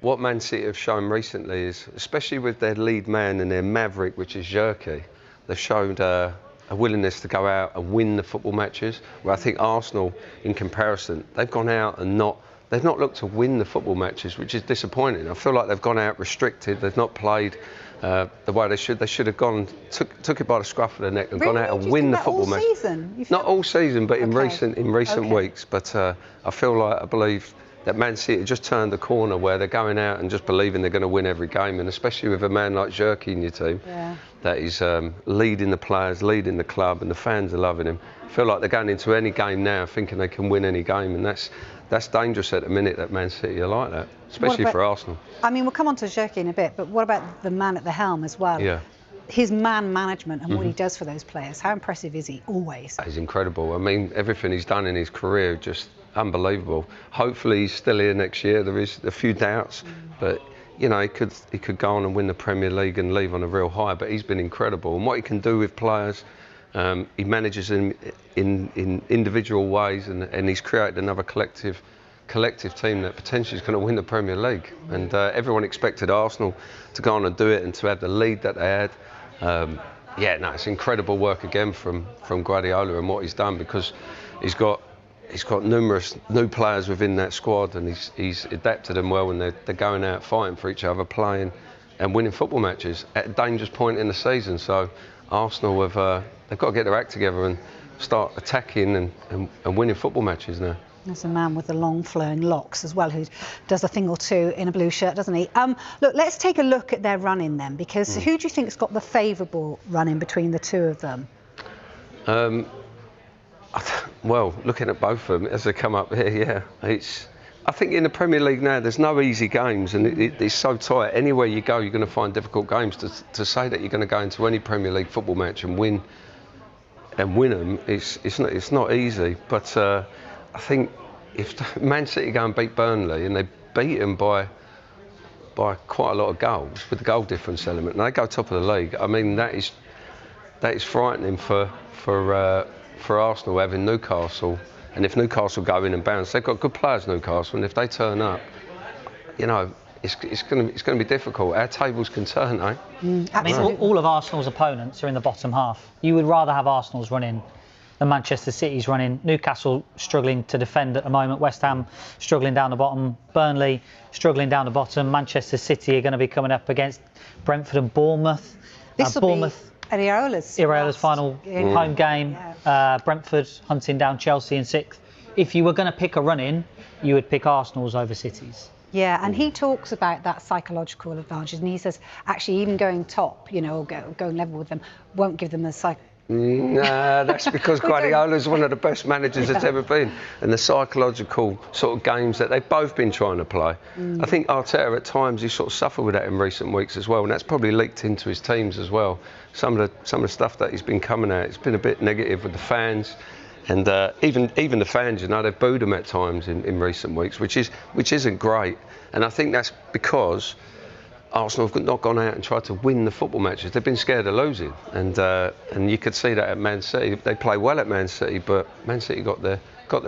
What Man City have shown recently is, especially with their lead man and their maverick, which is Xerxes, they've showed a willingness to go out and win the football matches. Where I think Arsenal, in comparison, they've gone out and they've not looked to win the football matches, which is disappointing. I feel like they've gone out restricted. They've not played the way they should. They should have gone, took it by the scruff of the neck and gone out and win the football match. Not all season, but in recent weeks. But I believe that Man City just turned the corner where they're going out and just believing they're going to win every game, and especially with a man like Xerxes in your team, that is leading the players, leading the club, and the fans are loving him. I feel like they're going into any game now thinking they can win any game, and that's dangerous at the minute that Man City are like that, especially for Arsenal. I mean, we'll come on to Xerxes in a bit, but what about the man at the helm as well? Yeah. His man management and what he does for those players. How impressive is he always? He's incredible. I mean, everything he's done in his career, just unbelievable. Hopefully he's still here next year. There is a few doubts, but you know, he could go on and win the Premier League and leave on a real high, but he's been incredible. And what he can do with players, he manages them in individual ways, and he's created another collective team that potentially is going to win the Premier League. And everyone expected Arsenal to go on and do it and to have the lead that they had. It's incredible work again from Guardiola and what he's done, because he's got numerous new players within that squad, and he's adapted them well, and they're going out fighting for each other, playing and winning football matches at a dangerous point in the season. So Arsenal they've got to get their act together and start attacking and winning football matches now. There's a man with the long flowing locks as well who does a thing or two in a blue shirt, doesn't he? Look, let's take a look at their run-in then, because who do you think's got the favourable run-in between the two of them? Well, looking at both of them as they come up here, I think in the Premier League now there's no easy games, and it's so tight. Anywhere you go, you're going to find difficult games. To say that you're going to go into any Premier League football match and win them, it's not easy. But I think if Man City go and beat Burnley, and they beat them by quite a lot of goals with the goal difference element, and they go top of the league, I mean that is frightening for Arsenal having Newcastle. And if Newcastle go in and bounce, they've got good players, Newcastle, and if they turn up, you know, it's going to be difficult. Our tables can turn, eh? I mean, all of Arsenal's opponents are in the bottom half. You would rather have Arsenal's running than Manchester City's running. Newcastle struggling to defend at the moment. West Ham struggling down the bottom. Burnley struggling down the bottom. Manchester City are going to be coming up against Brentford and Bournemouth. Bournemouth. At Iraola's final home game. Brentford hunting down Chelsea in 6th. If you were going to pick a run-in, you would pick Arsenal's over City's. Yeah, and he talks about that psychological advantage, and he says actually even going top, you know, or going level with them, won't give them the Nah, that's because Guardiola's one of the best managers that's ever been, and the psychological sort of games that they've both been trying to play. I think Arteta at times he sort of suffered with that in recent weeks as well, and that's probably leaked into his teams as well. Some of the stuff that he's been coming at, it's been a bit negative with the fans, and even the fans, you know, they've booed him at times in recent weeks, which isn't great. And I think that's because Arsenal have not gone out and tried to win the football matches. They've been scared of losing, and you could see that at Man City. They play well at Man City, but Man City got the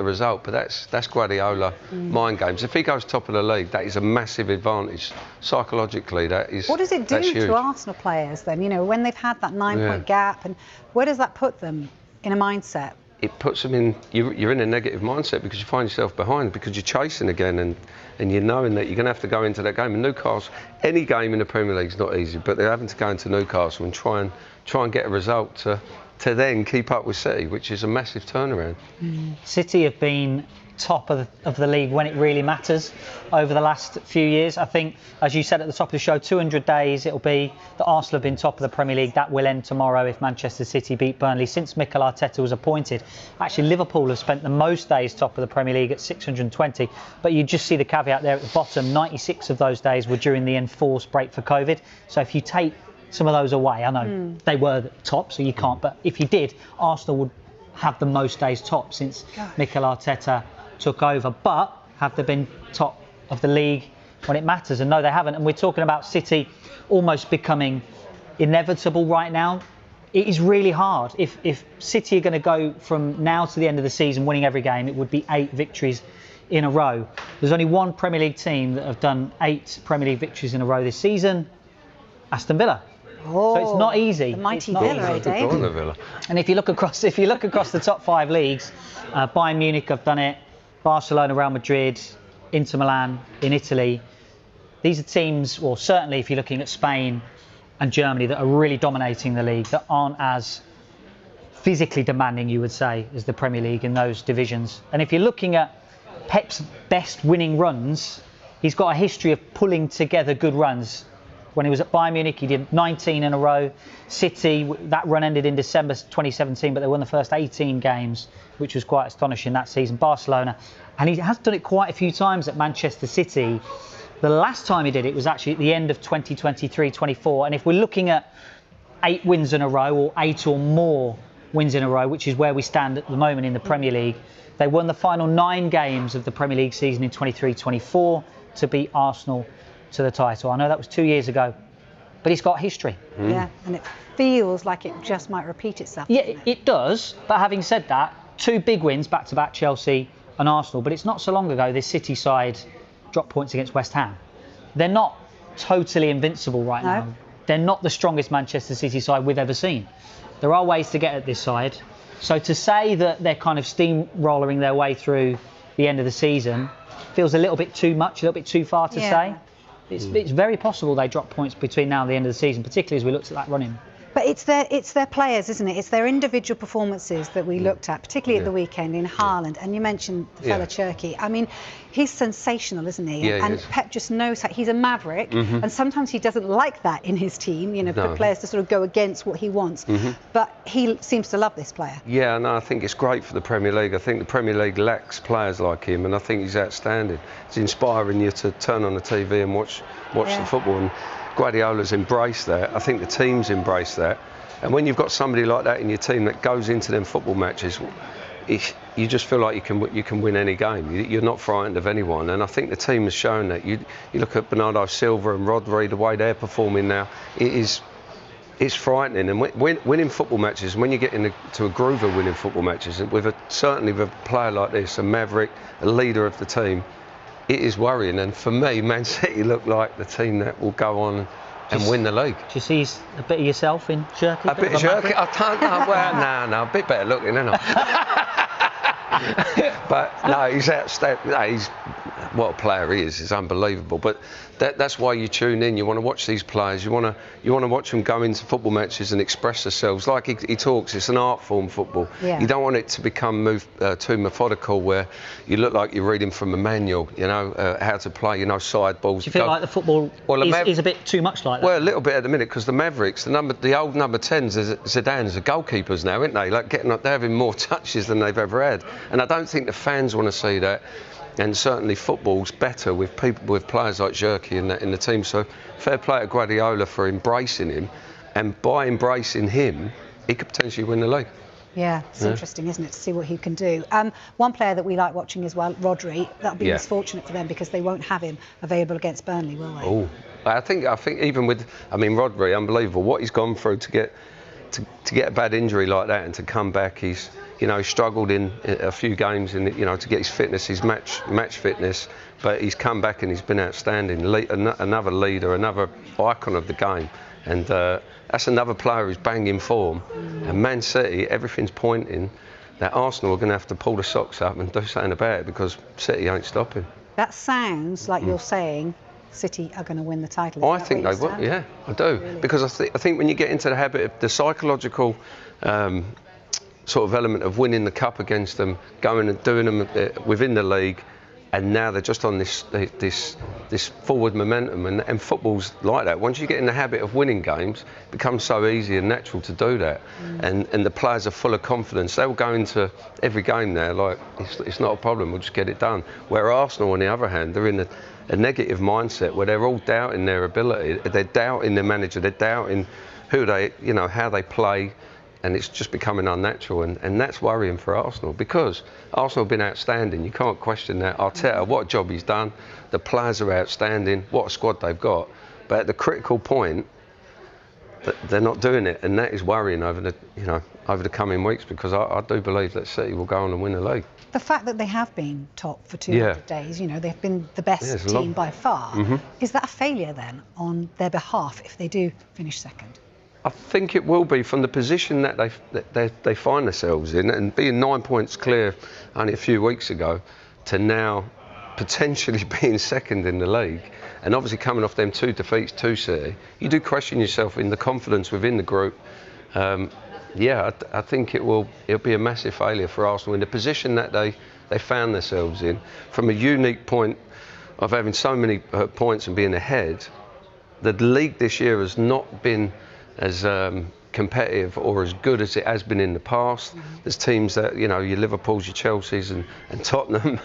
result. But that's Guardiola mind games. If he goes top of the league, that is a massive advantage psychologically. That is. What does it do to Arsenal players then? You know, when they've had that 9-point gap, and where does that put them in a mindset? It puts them in. You're in a negative mindset because you find yourself behind, because you're chasing again, and you're knowing that you're going to have to go into that game. And Newcastle, any game in the Premier League is not easy, but they're having to go into Newcastle and try and get a result to then keep up with City, which is a massive turnaround. City have been top of the league when it really matters over the last few years. I think, as you said at the top of the show, 200 days it'll be that Arsenal have been top of the Premier League. That will end tomorrow if Manchester City beat Burnley. Since Mikel Arteta was appointed, actually Liverpool have spent the most days top of the Premier League at 620, but you just see the caveat there at the bottom. 96 of those days were during the enforced break for COVID. So if you take some of those away, I know they were top, so you can't, but if you did, Arsenal would have the most days top since Mikel Arteta took over. But have they been top of the league when it matters? And no, they haven't. And we're talking about City almost becoming inevitable right now. It is really hard. If City are going to go from now to the end of the season winning every game, it would be 8 victories in a row. There's only one Premier League team that have done 8 Premier League victories in a row this season, Aston Villa. Oh, So it's not easy. The mighty It's not Villa, easy. eh, Dave? Villa. And if you look across the top 5 leagues, Bayern Munich have done it, Barcelona, Real Madrid, Inter Milan in Italy. These are teams, well, certainly if you're looking at Spain and Germany, that are really dominating the league, that aren't as physically demanding, you would say, as the Premier League in those divisions. And if you're looking at Pep's best winning runs, he's got a history of pulling together good runs. When he was at Bayern Munich, he did 19 in a row. City, that run ended in December 2017, but they won the first 18 games, which was quite astonishing that season. Barcelona, and he has done it quite a few times at Manchester City. The last time he did it was actually at the end of 2023-24. And if we're looking at 8 wins in a row, or 8 or more wins in a row, which is where we stand at the moment in the Premier League, they won the final 9 games of the Premier League season in 23-24 to beat Arsenal to the title. I know that was 2 years ago, but it's got history. Yeah, and it feels like it just might repeat itself. Yeah, it does. But having said that, 2 big wins back-to-back, Chelsea and Arsenal. But it's not so long ago this City side dropped points against West Ham. They're not totally invincible right now. They're not the strongest Manchester City side we've ever seen. There are ways to get at this side. So to say that they're kind of steamrolling their way through the end of the season feels a little bit too much, a little bit too far to say. It's very possible they drop points between now and the end of the season, particularly as we looked at that running. But it's their players, isn't it? It's their individual performances that we looked at, particularly at the weekend in Haaland. And you mentioned the fella Cherky. I mean, he's sensational, isn't he? Yeah, and Pep just knows how he's a maverick. And sometimes he doesn't like that in his team, you know, for players to sort of go against what he wants. But he seems to love this player. Yeah, no, I think it's great for the Premier League. I think the Premier League lacks players like him, and I think he's outstanding. It's inspiring you to turn on the TV and watch the football. And Guardiola's embraced that. I think the team's embraced that. And when you've got somebody like that in your team that goes into them football matches, you just feel like you can win any game. You're not frightened of anyone. And I think the team has shown that. You look at Bernardo Silva and Rodri, the way they're performing now, it's frightening. And winning football matches, when you get into a groove of winning football matches, certainly with a player like this, a maverick, a leader of the team, it is worrying. And for me, Man City look like the team that will go on and win the league. Do you see a bit of yourself in Cherky? A bit of Cherky? I don't know. Well, no, a bit better looking, isn't I? But no, he's outstanding. No, what a player he is. It's unbelievable. But that's why you tune in. You want to watch these players. You want to watch them go into football matches and express themselves. Like he talks, it's an art form, football. Yeah. You don't want it to become too methodical, where you look like you're reading from a manual. You know how to play. You know, side balls. Do you feel like the football is a bit too much like that? Well, a little bit at the minute, because the Mavericks, the old number 10s, Zidane's the goalkeepers now, aren't they? Like they're having more touches than they've ever had. And I don't think the fans want to see that. And certainly football's better with players like Cherky in the team. So fair play to Guardiola for embracing him, and by embracing him, he could potentially win the league. Yeah, it's interesting, isn't it, to see what he can do. One player that we like watching as well, Rodri, that'll be misfortunate for them because they won't have him available against Burnley, will they? Oh, I think even with, Rodri, unbelievable what he's gone through to get a bad injury like that and to come back. He's struggled in a few games to get his fitness, his match fitness, but he's come back and he's been outstanding. Another leader, another icon of the game, and that's another player who's banging form. And Man City, everything's pointing that Arsenal are going to have to pull the socks up and do something about it, because City ain't stopping. That sounds like you're saying City are going to win the title. I think they will. Yeah, I do. Really? Because I think when you get into the habit of the psychological sort of element of winning the cup against them, going and doing them within the league, and now they're just on this forward momentum, and football's like that. Once you get in the habit of winning games, it becomes so easy and natural to do that. And the players are full of confidence. They'll go into every game now like it's not a problem, we'll just get it done. Where Arsenal, on the other hand, they're in a negative mindset where they're all doubting their ability. They're doubting their manager. They're doubting how they play. And it's just becoming unnatural, and that's worrying for Arsenal, because Arsenal have been outstanding. You can't question that. Arteta, what a job he's done. The players are outstanding. What a squad they've got. But at the critical point, they're not doing it, and that is worrying over the coming weeks, because I do believe that City will go on and win the league. The fact that they have been top for 200 days, they've been the best team by far. Is that a failure then on their behalf if they do finish second? I think it will be, from the position that they find themselves in, and being 9 points clear only a few weeks ago to now potentially being second in the league, and obviously coming off them 2 defeats to City. You do question yourself in the confidence within the group. I think it'll be a massive failure for Arsenal in the position that they found themselves in, from a unique point of having so many points and being ahead. The league this year has not been as competitive or as good as it has been in the past. There's teams that, your Liverpools, your Chelseas and Tottenham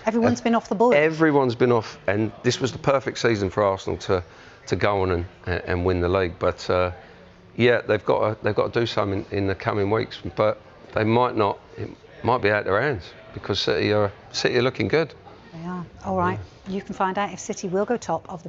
Everyone's been off the board. Everyone's been off, and this was the perfect season for Arsenal to go on and win the league. But they've got to do something in the coming weeks, but they might not. It might be out their hands, because City are looking good. They are. All right. You can find out if City will go top of the